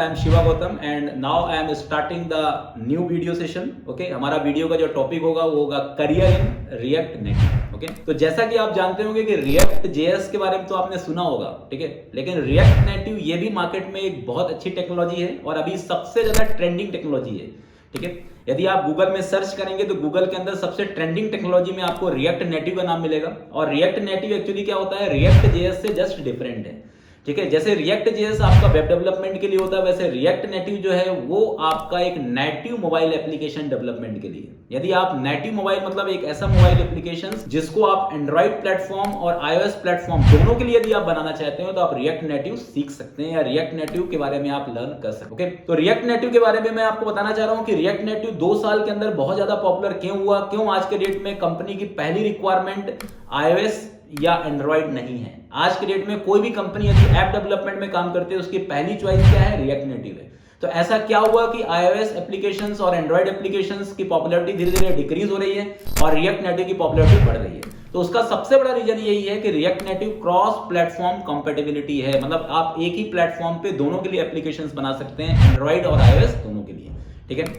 M Shiva Gautam and now I am starting the new video session. Okay, हमारा video का जो topic होगा वो होगा career in React Native. Okay, तो जैसा कि आप जानते होंगे कि रिएक्ट जेएस के बारे में तो आपने सुना होगा, ठीक है, लेकिन रिएक्ट नेटिव ये भी मार्केट में एक बहुत अच्छी टेक्नोलॉजी है और अभी सबसे ज्यादा ट्रेंडिंग टेक्नोलॉजी है। ठीक है, यदि आप गूगल में सर्च करेंगे तो गूगल के अंदर सबसे ट्रेंडिंग टेक्नोलॉजी में आपको रिएक्ट नेटिव का नाम मिलेगा। और रिएक्ट नेटिव एक्चुअली क्या होता है, रिएक्ट जेएस से जस्ट डिफरेंट है। ठीक है, जैसे रिएक्ट जेएस आपका वेब डेवलपमेंट के लिए होता है, वैसे रिएक्ट नेटिव जो है वो आपका एक नेटिव मोबाइल एप्लीकेशन डेवलपमेंट के लिए। यदि आप नेटिव मोबाइल मतलब एक ऐसा मोबाइल एप्लीकेशन जिसको आप एंड्रॉइड प्लेटफॉर्म और आईओएस प्लेटफॉर्म दोनों के लिए यदि आप बनाना चाहते हो तो आप रिएक्ट नेटिव सीख सकते हैं या रिएक्ट नेटिव के बारे में आप लर्न कर सकते हैं। तो रिएक्ट नेटिव के बारे में मैं आपको बताना चाह रहा हूं कि रिएक्ट नेटिव 2 साल के अंदर बहुत ज्यादा पॉपुलर क्यों हुआ, क्यों आज के डेट में कंपनी की पहली रिक्वायरमेंट आईओएस या एंड्रॉइड नहीं है। आज के डेट में कोई भी कंपनी यदि ऐप डेवलपमेंट में काम करती है उसकी पहली चॉइस क्या है, रिएक्ट नेटिव है। तो ऐसा क्या हुआ कि iOS एप्लीकेशंस और एंड्रॉइड एप्लीकेशंस की पॉपुलैरिटी धीरे धीरे डिक्रीज हो रही है और रिएक्ट नेटिव की पॉपुलैरिटी बढ़ रही है। तो उसका सबसे बड़ा रीजन यही है कि react native cross platform compatibility है, मतलब आप एक ही प्लेटफॉर्म पे दोनों के लिए एप्लीकेशंस बना सकते हैं, एंड्रॉइड और iOS दोनों के लिए। ठीक है,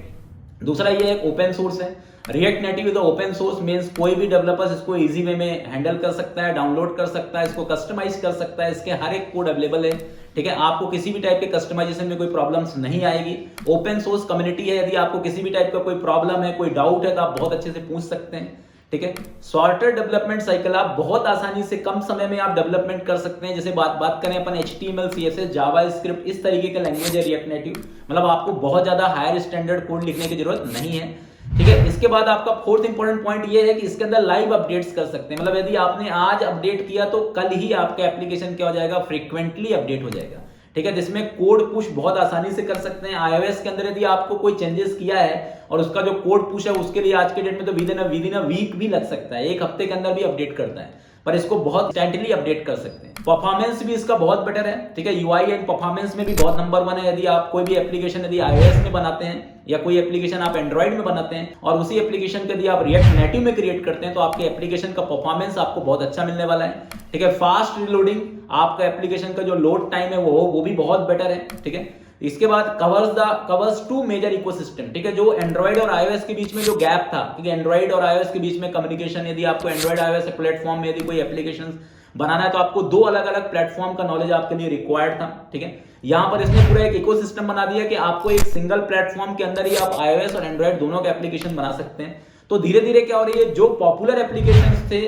दूसरा ये एक ओपन सोर्स है। React native is open source means कोई भी डेवलपर्स इसको इजी वे में हैंडल कर सकता है, डाउनलोड कर सकता है, इसको कस्टमाइज कर सकता है, इसके हर एक कोड अवेलेबल है। ठीक है, आपको किसी भी टाइप के कस्टमाइजेशन में कोई प्रॉब्लम्स नहीं आएगी। ओपन सोर्स कम्युनिटी है, यदि आपको किसी भी टाइप का कोई प्रॉब्लम है, कोई डाउट है तो आप बहुत अच्छे से पूछ सकते हैं। ठीक है, शॉर्टर डेवलपमेंट साइकिल, आप बहुत आसानी से कम समय में आप डेवलपमेंट कर सकते हैं। जैसे बात करें अपन HTML CSS जावास्क्रिप्ट इस तरीके का लैंग्वेज है रिएक्ट नेटिव, मतलब आपको बहुत ज्यादा हायर स्टैंडर्ड कोड लिखने की जरूरत नहीं है। ठीक है, इसके बाद आपका फोर्थ इंपॉर्टेंट पॉइंट ये है कि इसके अंदर लाइव अपडेट्स कर सकते हैं, मतलब यदि आपने आज अपडेट किया तो कल ही आपका एप्लीकेशन क्या हो जाएगा, फ्रीक्वेंटली अपडेट हो जाएगा। ठीक है, जिसमें कोड पुश बहुत आसानी से कर सकते हैं। iOS के अंदर यदि आपको कोई चेंजेस किया है और उसका जो कोड पुश है उसके लिए आज के डेट में तो विद इन अ वीक भी लग सकता है, एक हफ्ते के अंदर भी अपडेट करता है, पर इसको बहुत इंस्टेंटली अपडेट कर सकते हैं। परफॉर्मेंस भी इसका बहुत बेटर है। ठीक है, UI एंड परफॉर्मेंस में भी बहुत नंबर 1 है। यदि आप कोई भी एप्लीकेशन यदि iOS में बनाते हैं या कोई एप्लीकेशन आप एंड्रॉइड में बनाते हैं और उसी एप्लीकेशन को यदि आप रिएक्ट नेटिव में क्रिएट करते हैं तो आपके एप्लीकेशन का परफॉर्मेंस आपको बहुत अच्छा मिलने वाला है। ठीक है, फास्ट रीलोडिंग, आपका एप्लीकेशन का जो लोड टाइम है वो भी बहुत बेटर है। ठीक है, इसके बाद कवर्स 2 मेजर इकोसिस्टम। ठीक है, जो एंड्रॉइड और iOS के बीच में जो गैप था, ठीक है, एंड्रॉइड और iOS के बीच में कम्युनिकेशन, यदि आपको एंड्रॉइड iOS प्लेटफॉर्म में यदि कोई एप्लीकेशन बनाना है तो आपको 2 अलग अलग प्लेटफॉर्म का नॉलेज आपके लिए रिक्वायर्ड था। ठीक है, यहां पर इसने पूरा एक इकोसिस्टम बना दिया कि आपको एक सिंगल प्लेटफॉर्म के अंदर ही आप iOS और एंड्रॉइड दोनों के एप्लीकेशन बना सकते हैं। तो धीरे धीरे क्या हो रही है, जो पॉपुलर एप्लीकेशंस थे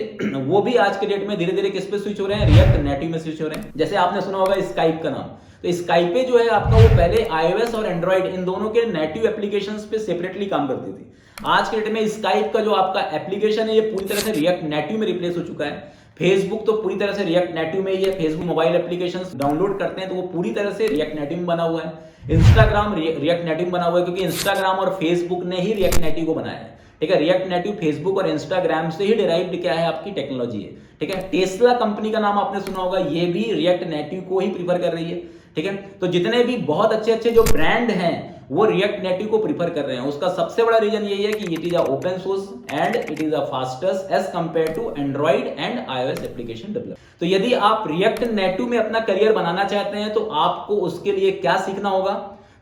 वो भी आज के डेट में धीरे धीरे किस पे स्विच हो रहे हैं, रिएक्ट नेटिव में स्विच हो रहे हैं। जैसे आपने सुना होगा स्काइप का नाम, तो स्काइपे जो है आपका वो पहले iOS और एंड्रॉइड इन दोनों के नेटिव एप्लीकेशंस पे सेपरेटली काम करती थी। आज के डेट में स्काइप का जो आपका एप्लीकेशन है ये पूरी तरह से रिएक्ट नेटिव में रिप्लेस हो चुका है। फेसबुक तो पूरी तरह से रिएक्ट नेटिव में ही है, फेसबुक मोबाइल एप्लीकेशंस डाउनलोड करते हैं तो वो पूरी तरह से रिएक्ट नेटिव में बना हुआ है। इंस्टाग्राम रिएक्ट नेटिव बना हुआ है क्योंकि इंस्टाग्राम और फेसबुक ने ही रिएक्ट नेटिव को बनाया है। ठीक है, रिएक्ट नेटिव फेसबुक और इंस्टाग्राम से ही डिराइव्ड क्या है, आपकी टेक्नोलॉजी है। ठीक है, टेस्ला कंपनी का नाम आपने सुना होगा, ये भी रिएक्ट नेटिव को ही प्रीफर कर रही है। ठीक है, तो जितने भी बहुत अच्छे अच्छे जो ब्रांड हैं वो रिएक्ट नेटिव को प्रीफर कर रहे हैं। उसका सबसे बड़ा रीजन यही है कि it is a open source and it is a fastest as compare to Android and iOS application develop. तो यदि आप रिएक्ट नेटिव में अपना करियर बनाना चाहते हैं तो आपको उसके लिए क्या सीखना होगा,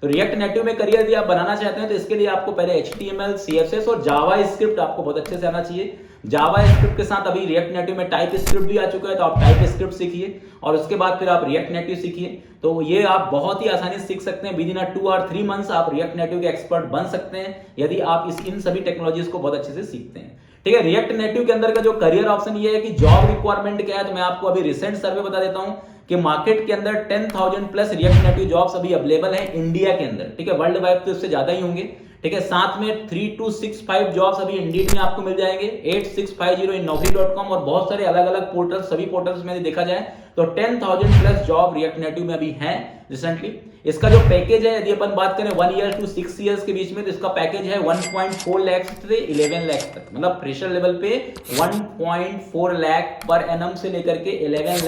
तो रिएक्ट नेटिव में करियर यदि आप बनाना चाहते हैं तो इसके लिए आपको पहले HTML CSS और जावास्क्रिप्ट आपको बहुत अच्छे से आना चाहिए। जावास्क्रिप्ट के साथ अभी रिएक्ट नेटिव में टाइप स्क्रिप्ट भी आ चुका है तो आप टाइप स्क्रिप्ट सीखिए और उसके बाद फिर आप रिएक्ट नेटिव सीखिए। तो ये आप बहुत ही आसानी से सीख सकते हैं, विद इन 2 और 3 मंथ्स आप रिएक्ट नेटिव के एक्सपर्ट बन सकते हैं यदि आप इन सभी टेक्नोलॉजीज को बहुत अच्छे से सीखते हैं। ठीक है, रिएक्ट नेटिव के अंदर का जो करियर ऑप्शन ये है कि जॉब रिक्वायरमेंट क्या है, तो मैं आपको अभी रिसेंट सर्वे बता देता हूं कि मार्केट के अंदर 10,000 प्लस रिएक्ट नेटिव जॉब्स अभी अवेलेबल हैं इंडिया के अंदर। ठीक है, वर्ल्ड वाइड तो इससे ज्यादा ही होंगे। ठीक है, साथ में 3265 जॉब्स अभी इंडीड में आपको मिल जाएंगे, 8650 इन naukri.com और बहुत सारे अलग अलग पोर्टल, सभी पोर्टल्स में देखा जाए तो 10,000 प्लस जॉब रिएक्ट नेटिव में अभी हैं रिसेंटली। इसका जो पैकेज है यदि अपन बात करें 1 ईयर टू 6 ईयर्स के बीच में तो इसका पैकेज है 1.4 लाख से 11 लाख तक, मतलब फ्रेशर लेवल पे 1.4 लाख पर एनम से लेकर के 11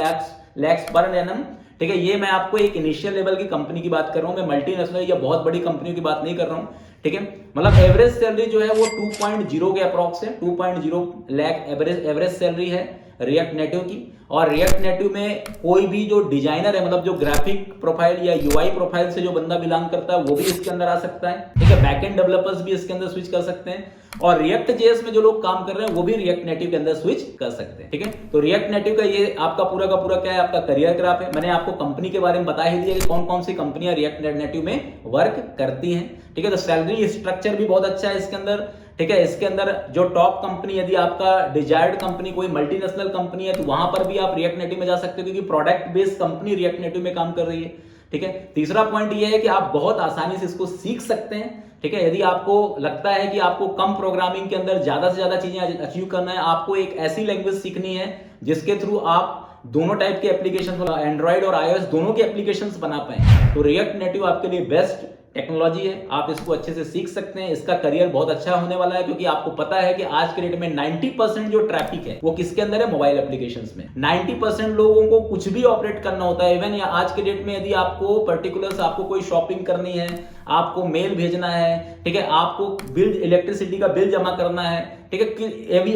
लाख पर एनम। ठीक है, ये मैं आपको एक इनिशियल लेवल की कंपनी की बात कर रहा हूं, मैं मल्टीनेशनल या बहुत बड़ी कंपनियों की बात नहीं कर रहा हूं। ठीक है, मतलब एवरेज सैलरी जो है वो 2.0 के अप्रॉक्स है, 2.0 लाख एवरेज सैलरी है। रिएक्ट नेटिव की। और रिएक्ट नेटिव में कोई भी जो डिजाइनर है, मतलब जो ग्राफिक प्रोफाइल या यूआई प्रोफाइल से जो बंदा बिलोंग करता है वो भी इसके अंदर आ सकता है, ठीक है। बैकएंड डेवलपर्स भी इसके अंदर स्विच कर सकते हैं, और रिएक्ट जेएस में जो लोग काम कर रहे हैं वो भी रिएक्ट नेटिव के अंदर स्विच कर सकते हैं, ठीक है। तो रिएक्ट नेटिव का ये आपका पूरा का पूरा क्या है, आपका करियर ग्राफ है। मैंने आपको कंपनी के बारे में बता ही दिया कि कौन कौन सी कंपनियां रिएक्ट नेटिव में वर्क करती हैं, ठीक है। तो सैलरी स्ट्रक्चर भी बहुत अच्छा है इसके अंदर, ठीक है। इसके अंदर जो टॉप कंपनी, यदि आपका डिजायर्ड कंपनी कोई मल्टीनेशनल कंपनी है तो वहां पर भी आप रिएक्ट नेटिव में जा सकते हो, क्योंकि product based company react native में काम कर रही है, ठीक है। तीसरा पॉइंट ये है कि आप बहुत आसानी से इसको सीख सकते हैं, ठीक है। यदि आपको लगता है कि आपको कम प्रोग्रामिंग के अंदर ज्यादा से ज्यादा चीजें अचीव करना है, आपको एक ऐसी लैंग्वेज सीखनी है जिसके थ्रू आप दोनों टाइप के एप्लीकेशन, एंड्रॉइड और आईओएस दोनों के एप्लीकेशंस बना पाए, तो रिएक्ट नेटिव आपके लिए बेस्ट टेक्नोलॉजी है। आप इसको अच्छे से सीख सकते हैं, इसका करियर बहुत अच्छा होने वाला है, क्योंकि आपको पता है कि आज के डेट में 90% जो ट्रैफिक है वो किसके अंदर है, मोबाइल एप्लीकेशंस में। 90% लोगों को कुछ भी ऑपरेट करना होता है। इवन आज के डेट में यदि आपको पर्टिकुलर्स, आपको कोई शॉपिंग करनी है, आपको मेल भेजना है, ठीक है, आपको बिल, इलेक्ट्रिसिटी का बिल जमा करना है, ठीक है,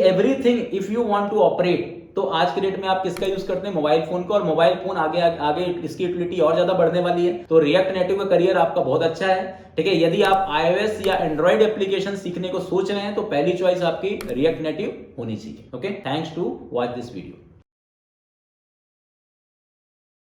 everything if you want to operate, तो आज के डेट में आप किसका यूज करते हैं, मोबाइल फोन का। और मोबाइल फोन आगे आगे इसकी यूटिलिटी और ज्यादा बढ़ने वाली है, तो रिएक्ट नेटिव का करियर आपका बहुत अच्छा है, ठीक है। यदि आप iOS या एंड्रॉइड एप्लीकेशन सीखने को सोच रहे हैं तो पहली चॉइस आपकी रिएक्ट नेटिव होनी चाहिए, okay. Thanks to watch this video.